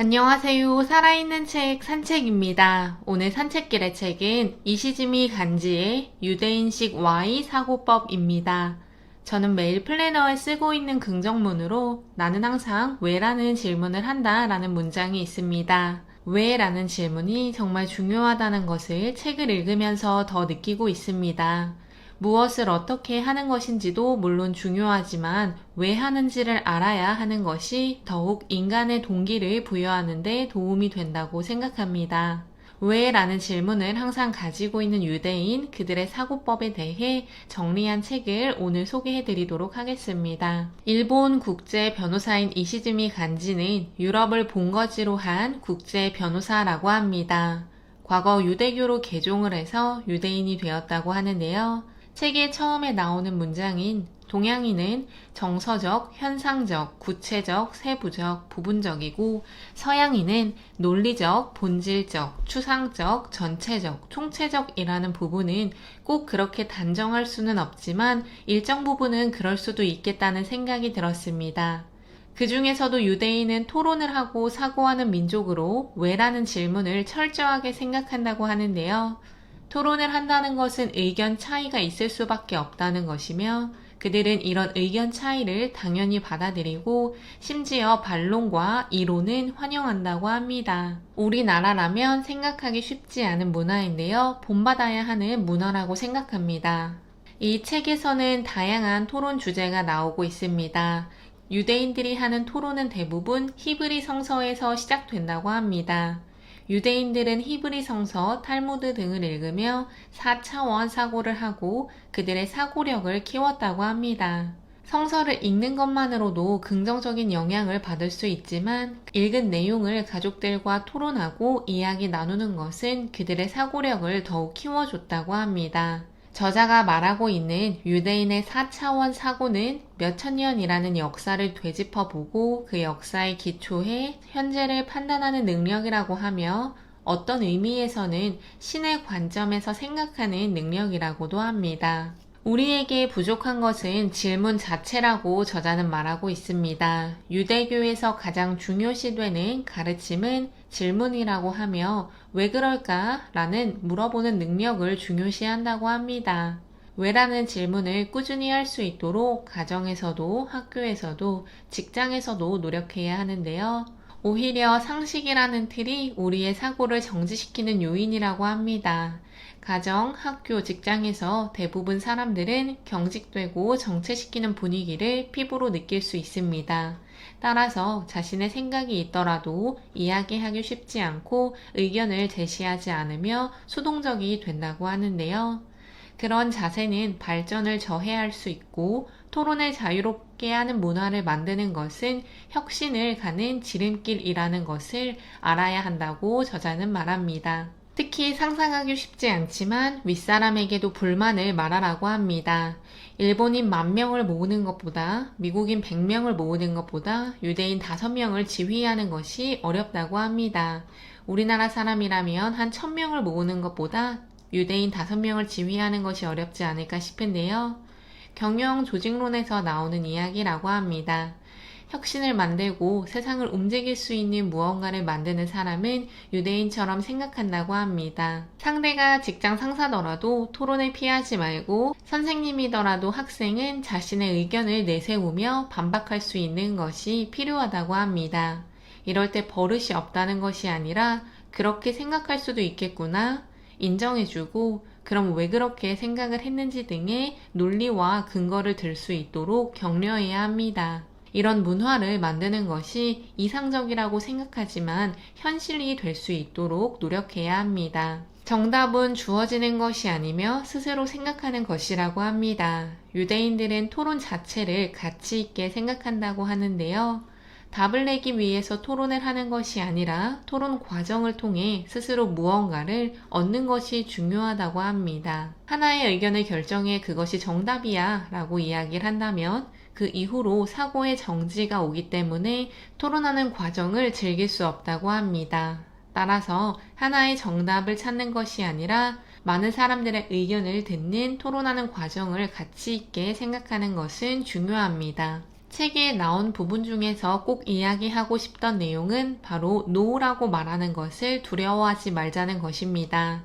안녕하세요. 살아있는 책 산책입니다. 오늘 산책길의 책은 이시즈미 간지의 유대인식 Y 사고법입니다. 저는 매일 플래너에 쓰고 있는 긍정문으로 나는 항상 왜라는 질문을 한다 라는 문장이 있습니다. 왜 라는 질문이 정말 중요하다는 것을 책을 읽으면서 더 느끼고 있습니다. 무엇을 어떻게 하는 것인지도 물론 중요하지만 왜 하는지를 알아야 하는 것이 더욱 인간의 동기를 부여하는 데 도움이 된다고 생각합니다. 왜? 라는 질문을 항상 가지고 있는 유대인, 그들의 사고법에 대해 정리한 책을 오늘 소개해 드리도록 하겠습니다. 일본 국제 변호사인 이시즈미 간지는 유럽을 본거지로 한 국제 변호사라고 합니다. 과거 유대교로 개종을 해서 유대인이 되었다고 하는데요. 책의 처음에 나오는 문장인 동양인은 정서적, 현상적, 구체적, 세부적, 부분적이고 서양인은 논리적, 본질적, 추상적, 전체적, 총체적이라는 부분은 꼭 그렇게 단정할 수는 없지만 일정 부분은 그럴 수도 있겠다는 생각이 들었습니다. 그 중에서도 유대인은 토론을 하고 사고하는 민족으로 왜라는 질문을 철저하게 생각한다고 하는데요. 토론을 한다는 것은 의견 차이가 있을 수밖에 없다는 것이며 그들은 이런 의견 차이를 당연히 받아들이고 심지어 반론과 이론은 환영한다고 합니다. 우리나라라면 생각하기 쉽지 않은 문화인데요. 본받아야 하는 문화라고 생각합니다. 이 책에서는 다양한 토론 주제가 나오고 있습니다. 유대인들이 하는 토론은 대부분 히브리 성서에서 시작된다고 합니다. 유대인들은 히브리 성서, 탈무드 등을 읽으며 4차원 사고를 하고 그들의 사고력을 키웠다고 합니다. 성서를 읽는 것만으로도 긍정적인 영향을 받을 수 있지만 읽은 내용을 가족들과 토론하고 이야기 나누는 것은 그들의 사고력을 더욱 키워줬다고 합니다. 저자가 말하고 있는 유대인의 4차원 사고는 몇천 년이라는 역사를 되짚어보고 그 역사에 기초해 현재를 판단하는 능력이라고 하며 어떤 의미에서는 신의 관점에서 생각하는 능력이라고도 합니다. 우리에게 부족한 것은 질문 자체라고 저자는 말하고 있습니다. 유대교에서 가장 중요시되는 가르침은 질문이라고 하며 왜 그럴까? 라는 물어보는 능력을 중요시한다고 합니다. 왜라는 질문을 꾸준히 할 수 있도록 가정에서도 학교에서도 직장에서도 노력해야 하는데요. 오히려 상식이라는 틀이 우리의 사고를 정지시키는 요인이라고 합니다. 가정, 학교, 직장에서 대부분 사람들은 경직되고 정체시키는 분위기를 피부로 느낄 수 있습니다. 따라서 자신의 생각이 있더라도 이야기하기 쉽지 않고 의견을 제시하지 않으며 수동적이 된다고 하는데요. 그런 자세는 발전을 저해할 수 있고 토론을 자유롭게 하는 문화를 만드는 것은 혁신을 가는 지름길이라는 것을 알아야 한다고 저자는 말합니다. 특히 상상하기 쉽지 않지만 윗사람에게도 불만을 말하라고 합니다. 일본인 10,000명을 모으는 것보다 미국인 100명을 모으는 것보다 유대인 5명을 지휘하는 것이 어렵다고 합니다. 우리나라 사람이라면 한 1,000명을 모으는 것보다 유대인 5명을 지휘하는 것이 어렵지 않을까 싶은데요. 경영 조직론에서 나오는 이야기라고 합니다. 혁신을 만들고 세상을 움직일 수 있는 무언가를 만드는 사람은 유대인처럼 생각한다고 합니다. 상대가 직장 상사더라도 토론을 피하지 말고 선생님이더라도 학생은 자신의 의견을 내세우며 반박할 수 있는 것이 필요하다고 합니다. 이럴 때 버릇이 없다는 것이 아니라 그렇게 생각할 수도 있겠구나 인정해주고 그럼 왜 그렇게 생각을 했는지 등의 논리와 근거를 들 수 있도록 격려해야 합니다. 이런 문화를 만드는 것이 이상적이라고 생각하지만 현실이 될 수 있도록 노력해야 합니다. 정답은 주어지는 것이 아니며 스스로 생각하는 것이라고 합니다. 유대인들은 토론 자체를 가치 있게 생각한다고 하는데요. 답을 내기 위해서 토론을 하는 것이 아니라 토론 과정을 통해 스스로 무언가를 얻는 것이 중요하다고 합니다. 하나의 의견을 결정해 그것이 정답이야 라고 이야기를 한다면 그 이후로 사고의 정지가 오기 때문에 토론하는 과정을 즐길 수 없다고 합니다. 따라서 하나의 정답을 찾는 것이 아니라 많은 사람들의 의견을 듣는 토론하는 과정을 가치 있게 생각하는 것은 중요합니다. 책에 나온 부분 중에서 꼭 이야기하고 싶던 내용은 바로 노라고 말하는 것을 두려워하지 말자는 것입니다.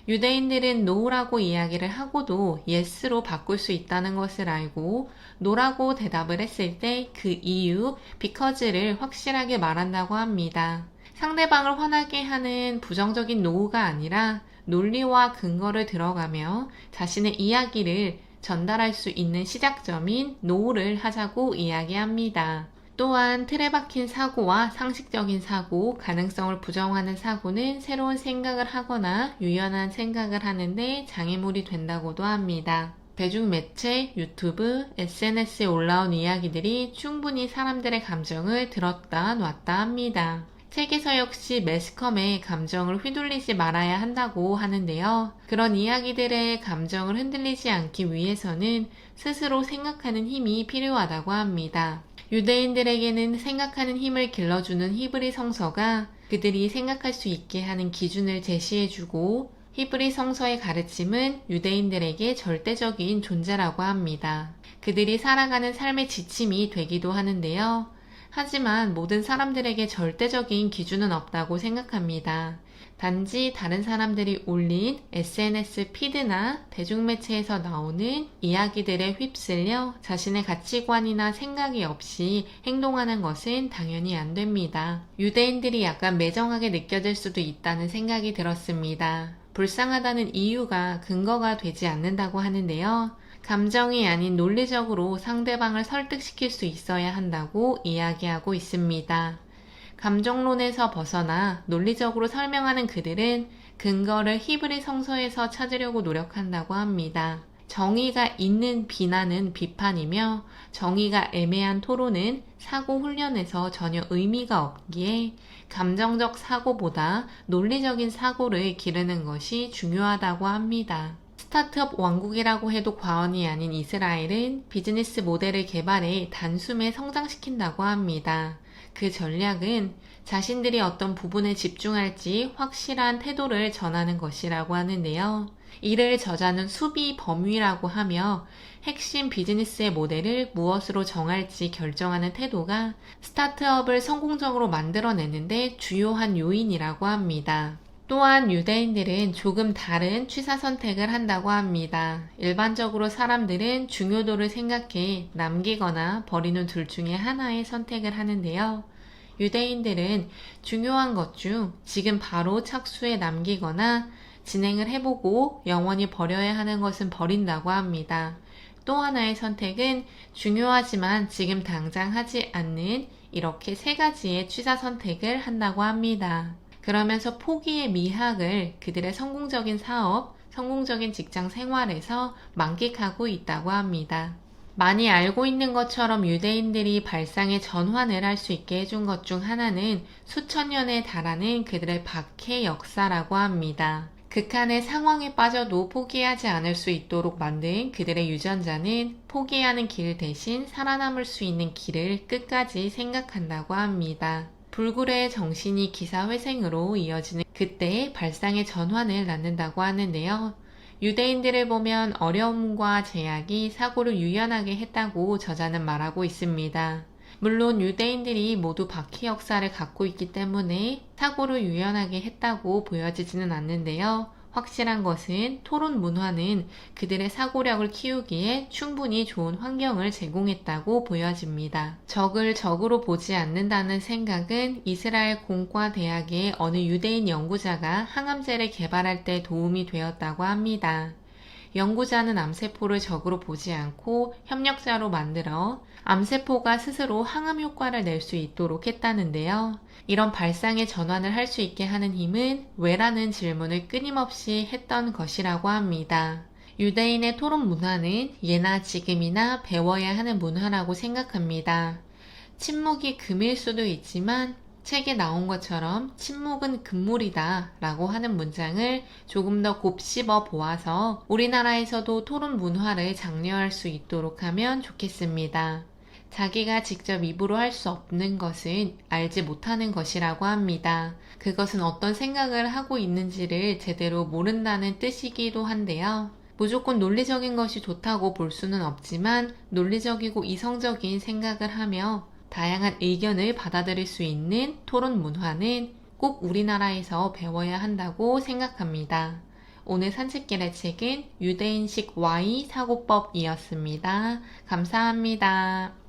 유대인들은 노라고 이야기를 하고도 yes로 바꿀 수 있다는 것을 알고 노라고 대답을 했을 때 그 이유, because를 확실하게 말한다고 합니다. 상대방을 화나게 하는 부정적인 노가 아니라 논리와 근거를 들어가며 자신의 이야기를 전달할 수 있는 시작점인 노를 하자고 이야기합니다. 또한 틀에 박힌 사고와 상식적인 사고, 가능성을 부정하는 사고는 새로운 생각을 하거나 유연한 생각을 하는데 장애물이 된다고도 합니다. 대중매체, 유튜브, SNS에 올라온 이야기들이 충분히 사람들의 감정을 들었다 놨다 합니다. 책에서 역시 매스컴의 감정을 휘둘리지 말아야 한다고 하는데요. 그런 이야기들의 감정을 흔들리지 않기 위해서는 스스로 생각하는 힘이 필요하다고 합니다. 유대인들에게는 생각하는 힘을 길러주는 히브리 성서가 그들이 생각할 수 있게 하는 기준을 제시해주고 히브리 성서의 가르침은 유대인들에게 절대적인 존재라고 합니다. 그들이 살아가는 삶의 지침이 되기도 하는데요. 하지만 모든 사람들에게 절대적인 기준은 없다고 생각합니다. 단지 다른 사람들이 올린 SNS 피드나 대중매체에서 나오는 이야기들에 휩쓸려 자신의 가치관이나 생각이 없이 행동하는 것은 당연히 안 됩니다. 유대인들이 약간 매정하게 느껴질 수도 있다는 생각이 들었습니다. 불쌍하다는 이유가 근거가 되지 않는다고 하는데요. 감정이 아닌 논리적으로 상대방을 설득시킬 수 있어야 한다고 이야기하고 있습니다. 감정론에서 벗어나 논리적으로 설명하는 그들은 근거를 히브리 성서에서 찾으려고 노력한다고 합니다. 정의가 있는 비난은 비판이며 정의가 애매한 토론은 사고 훈련에서 전혀 의미가 없기에 감정적 사고보다 논리적인 사고를 기르는 것이 중요하다고 합니다. 스타트업 왕국이라고 해도 과언이 아닌 이스라엘은 비즈니스 모델을 개발해 단숨에 성장시킨다고 합니다. 그 전략은 자신들이 어떤 부분에 집중할지 확실한 태도를 전하는 것이라고 하는데요. 이를 저자는 수비 범위라고 하며 핵심 비즈니스의 모델을 무엇으로 정할지 결정하는 태도가 스타트업을 성공적으로 만들어내는데 주요한 요인이라고 합니다. 또한 유대인들은 조금 다른 취사 선택을 한다고 합니다. 일반적으로 사람들은 중요도를 생각해 남기거나 버리는 둘 중에 하나의 선택을 하는데요. 유대인들은 중요한 것 중 지금 바로 착수해 남기거나 진행을 해보고 영원히 버려야 하는 것은 버린다고 합니다. 또 하나의 선택은 중요하지만 지금 당장 하지 않는 이렇게 세 가지의 취사 선택을 한다고 합니다. 그러면서 포기의 미학을 그들의 성공적인 사업, 성공적인 직장 생활에서 만끽하고 있다고 합니다. 많이 알고 있는 것처럼 유대인들이 발상의 전환을 할 수 있게 해준 것 중 하나는 수천 년에 달하는 그들의 박해 역사라고 합니다. 극한의 상황에 빠져도 포기하지 않을 수 있도록 만든 그들의 유전자는 포기하는 길 대신 살아남을 수 있는 길을 끝까지 생각한다고 합니다. 불굴의 정신이 기사회생으로 이어지는 그때의 발상의 전환을 낳는다고 하는데요. 유대인들을 보면 어려움과 제약이 사고를 유연하게 했다고 저자는 말하고 있습니다. 물론 유대인들이 모두 박해 역사를 갖고 있기 때문에 사고를 유연하게 했다고 보여지지는 않는데요. 확실한 것은 토론 문화는 그들의 사고력을 키우기에 충분히 좋은 환경을 제공했다고 보여집니다. 적을 적으로 보지 않는다는 생각은 이스라엘 공과대학의 어느 유대인 연구자가 항암제를 개발할 때 도움이 되었다고 합니다. 연구자는 암세포를 적으로 보지 않고 협력자로 만들어 암세포가 스스로 항암 효과를 낼 수 있도록 했다는데요. 이런 발상의 전환을 할 수 있게 하는 힘은 왜라는 질문을 끊임없이 했던 것이라고 합니다. 유대인의 토론 문화는 예나 지금이나 배워야 하는 문화라고 생각합니다. 침묵이 금일 수도 있지만 책에 나온 것처럼 침묵은 금물이다 라고 하는 문장을 조금 더 곱씹어 보아서 우리나라에서도 토론 문화를 장려할 수 있도록 하면 좋겠습니다. 자기가 직접 입으로 할 수 없는 것은 알지 못하는 것이라고 합니다. 그것은 어떤 생각을 하고 있는지를 제대로 모른다는 뜻이기도 한데요. 무조건 논리적인 것이 좋다고 볼 수는 없지만 논리적이고 이성적인 생각을 하며 다양한 의견을 받아들일 수 있는 토론 문화는 꼭 우리나라에서 배워야 한다고 생각합니다. 오늘 산책길의 책은 유대인식 Y 사고법이었습니다. 감사합니다.